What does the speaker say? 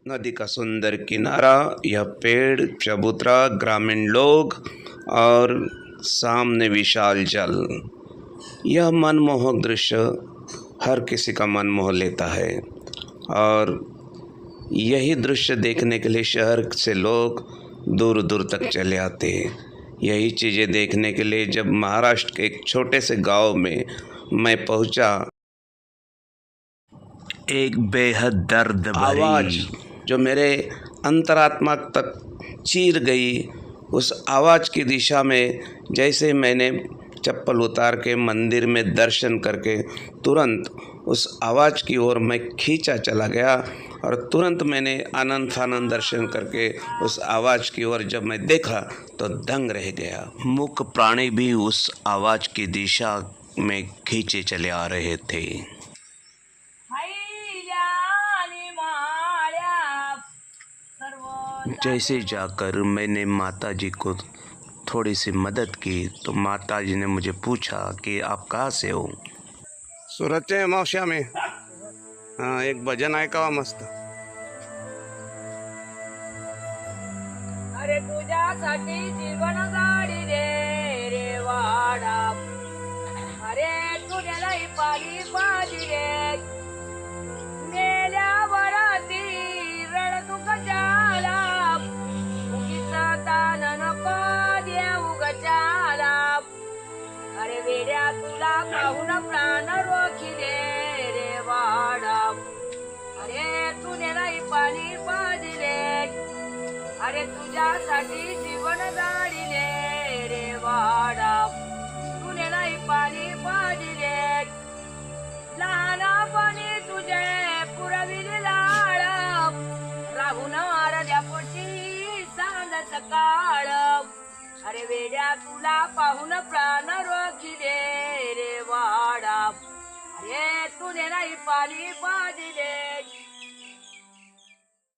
नदी का सुंदर किनारा, यह पेड़, चबूतरा, ग्रामीण लोग और सामने विशाल जल। यह मनमोहक दृश्य हर किसी का मन मोह लेता है और यही दृश्य देखने के लिए शहर से लोग दूर दूर तक चले आते हैं। यही चीज़ें देखने के लिए जब महाराष्ट्र के एक छोटे से गांव में मैं पहुंचा, एक बेहद दर्द भरी आवाज़ जो मेरे अंतरात्मा तक चीर गई, उस आवाज़ की दिशा में जैसे मैंने चप्पल उतार के मंदिर में दर्शन करके तुरंत उस आवाज़ की ओर मैं खींचा चला गया और तुरंत मैंने आनंद फानंद दर्शन करके उस आवाज़ की ओर जब मैं देखा तो दंग रह गया। मूक प्राणी भी उस आवाज़ की दिशा में खींचे चले आ रहे थे। जैसे जाकर मैंने माताजी को थोड़ी सी मदद की तो माताजी ने मुझे पूछा कि आप कहाँ से हो। सूरतचे मावशी में। हाँ, एक भजन ऐकावा मस्त। अरे तुझ्यासाठी जीवन गाडी रे वाडा, अरे तुझ्यालाही पाली पाजी रे, मेल्यावर ती रड दुःख झाला, उगीचा तान नको देऊ गजाला, अरे वेड्या तुला पाहून प्राण रोखिले रे वाडा, अरे तुझ्यालाही पाली पाजी रे, अरे तुझ्यासाठी जीवन जाळीले रे वाडा, तुने नाही पाणी पाजिले, लहानपणी तुझे पुरविले लाड, राहून अर्ध्या पोटी सांग सकाळ, अरे वेड्या तुला पाहून प्राण रोखिले रे वाडा, अरे तुने नाही पाणी पाजिले।